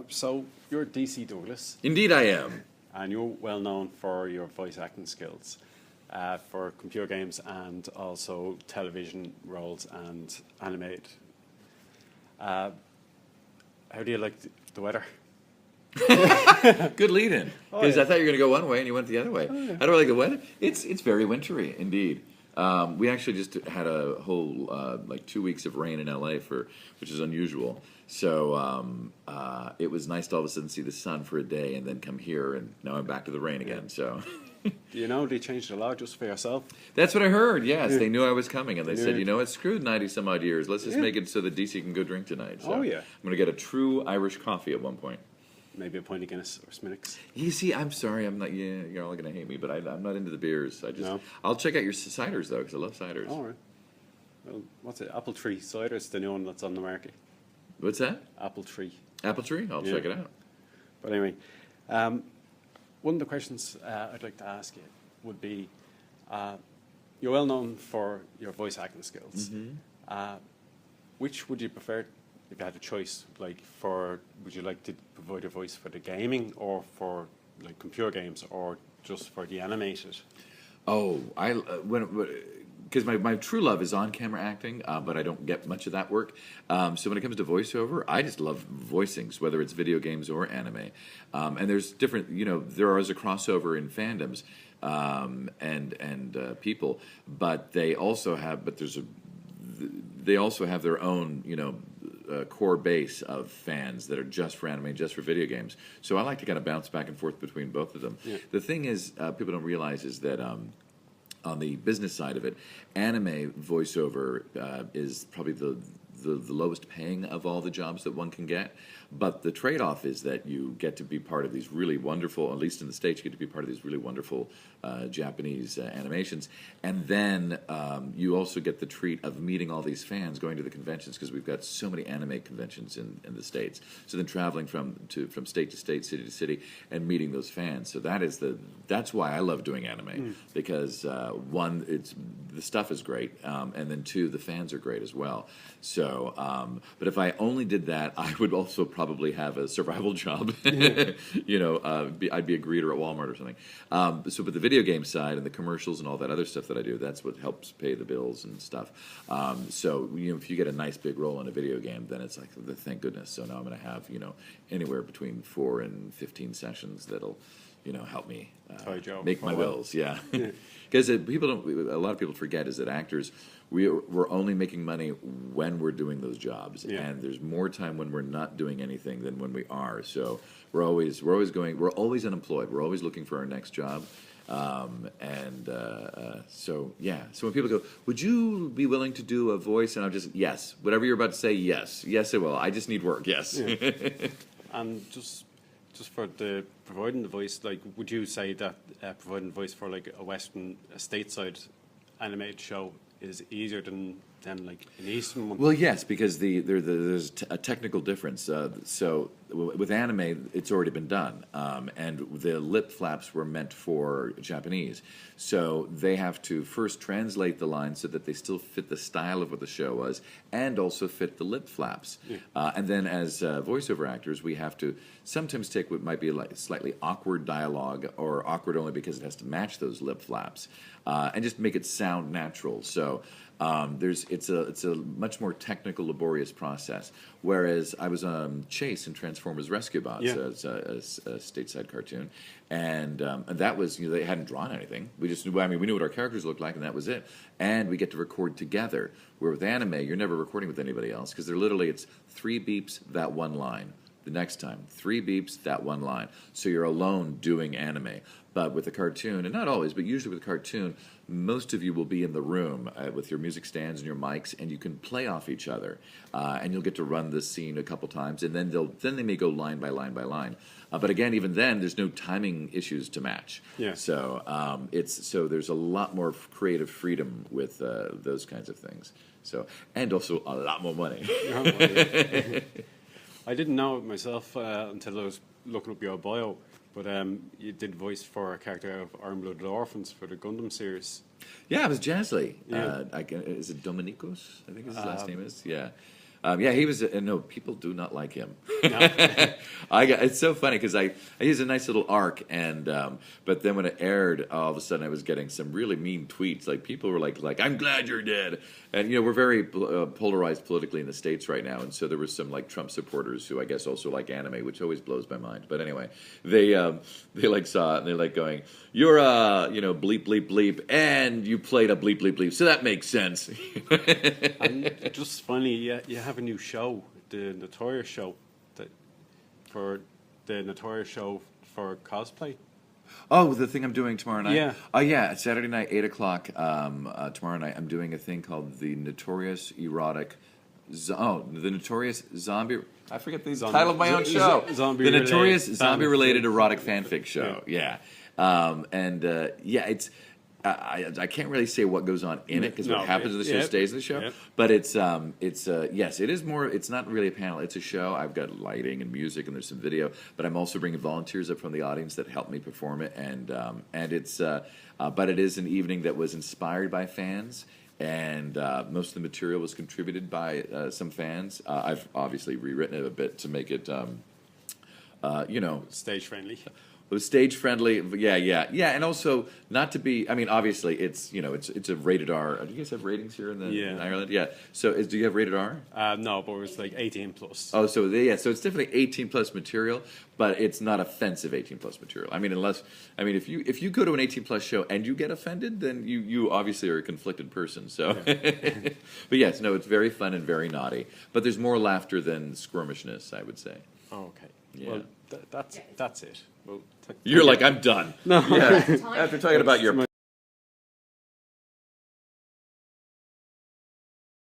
So you're DC Douglas, Indeed, I am. and you're well known for your voice acting skills for computer games and also television roles and animated. How do you like the weather? Good lead-in. Oh, Because yeah. I thought you were going to go one way and you went the other way. Oh, yeah. How do I like the weather? It's very wintry, indeed. We actually just had a whole 2 weeks of rain in LA which is unusual. So it was nice to all of a sudden see the sun for a day and then come here, and now I'm back to the rain again. So Do you know they changed the law just for yourself? that's what I heard. Yes, Yeah. they knew I was coming, and they said, Yeah. you know, it's screwed 90 some odd years. Let's just Yeah. make it so that DC can go drink tonight. So Oh, yeah. I'm going to get a true Irish coffee at one point. Maybe a pint of Guinness or Sminnix. You see, I'm sorry, I'm not. Yeah, you're all gonna hate me, but I'm not into the beers. No? I'll check out your ciders though, because I love ciders. All right. Well, what's it? Apple Tree cider is the new one that's on the market. What's that? Apple Tree. Apple tree? I'll Yeah. check it out. But anyway, one of the questions I'd like to ask you would be, you're well known for your voice acting skills. Which would you prefer if you had a choice? Would you like to provide a voice for the gaming or for like computer games or just for the animated? Oh, because my true love is on camera acting, but I don't get much of that work. So when it comes to voiceover, I just love voicings, whether it's video games or anime. And there's different, there is a crossover in fandoms and people, but they also have their own, core base of fans that are just for anime, just for video games. So I like to kind of bounce back and forth between both of them. Yeah. The thing is, people don't realize is that on the business side of it, anime voiceover is probably the lowest paying of all the jobs that one can get. But the trade-off is that you get to be part of these really wonderful, at least in the States, you get to be part of these really wonderful Japanese animations. And then you also get the treat of meeting all these fans, going to the conventions, because we've got so many anime conventions in the States. So then traveling from state to state, city to city, and meeting those fans. So that's why I love doing anime, because one, the stuff is great, and then two, the fans are great as well. So, but if I only did that, I would also probably have a survival job. I'd be a greeter at Walmart or something. But the video game side and the commercials and all that other stuff that I do, that's what helps pay the bills and stuff. If you get a nice big role in a video game, then it's like, thank goodness. So now I'm going to have, anywhere between 4 and 15 sessions that'll, help me make my bills. Yeah. Because a lot of people forget is that actors, we're only making money when we're doing those jobs, and there's more time when we're not doing anything than when we are. So we're always unemployed. We're always looking for our next job. So when people go, would you be willing to do a voice? And I'm just, yes. Whatever you're about to say, yes. Yes, I will. I just need work, yes. Yeah. And just for the providing the voice, would you say that providing the voice for a stateside animated show is easier than an Eastern one? Well, yes, because there's a technical difference. So with anime, it's already been done, and the lip flaps were meant for Japanese. So they have to first translate the lines so that they still fit the style of what the show was, and also fit the lip flaps. Yeah. And then as voiceover actors, we have to sometimes take what might be slightly awkward dialogue, or awkward only because it has to match those lip flaps, and just make it sound natural. So it's a much more technical, laborious process. Whereas I was Chase in Transformers Rescue Bots, as a stateside cartoon, and that was they hadn't drawn anything. We just we knew what our characters looked like, and that was it. And we get to record together. Where with anime, you're never recording with anybody else because it's 3 beeps, that one line. The next time, 3 beeps, that one line. So you're alone doing anime. But with a cartoon, and not always, but usually with a cartoon, most of you will be in the room with your music stands and your mics, and you can play off each other. And you'll get to run this scene a couple times, and then they may go line by line by line. But again, even then, there's no timing issues to match. Yeah. So there's a lot more creative freedom with those kinds of things. So, and also a lot more money. I didn't know it myself until I was looking up your bio, but you did voice for a character of Iron-Blooded Orphans for the Gundam series. Yeah, it was Jazzly. Yeah. Is it Dominicos? I think his last name is. Yeah. Yeah, he was. No, people do not like him. No. It's so funny because I used a nice little arc, and but then when it aired, all of a sudden I was getting some really mean tweets. Like people were like I'm glad you're dead, and we're very polarized politically in the States right now, and so there were some like Trump supporters who I guess also like anime, which always blows my mind. But anyway, they like saw it and they're like going, "You're bleep bleep bleep, and you played a bleep bleep bleep, so that makes sense." And just funny, you have a new show, the Notorious show, for cosplay. Oh, the thing I'm doing tomorrow night? Yeah. Oh, yeah. Saturday night, 8 o'clock, tomorrow night, I'm doing a thing called the Notorious Erotic... the Notorious Zombie... I forget the title of my own show. The Notorious Zombie-Related Erotic Fanfic Show. Yeah. It's... I can't really say what goes on in it because what happens in the show stays in the show. But yes, it is more. It's not really a panel. It's a show. I've got lighting and music and there's some video. But I'm also bringing volunteers up from the audience that help me perform it. But it is an evening that was inspired by fans. And most of the material was contributed by some fans. I've obviously rewritten it a bit to make it, Stage friendly. It was stage friendly, yeah, and also not to be. I mean, obviously, it's a rated R. Do you guys have ratings here in Ireland? Yeah. So, do you have rated R? No, but it's like 18 plus. Oh, so so it's definitely 18 plus material, but it's not offensive 18 plus material. I mean, if you go to an 18 plus show and you get offended, then you obviously are a conflicted person. So, but yes, no, it's very fun and very naughty. But there's more laughter than squirmishness, I would say. Oh, okay. Yeah. Well, that's it. Well, You're like, I'm done. No. Yeah. After talking about your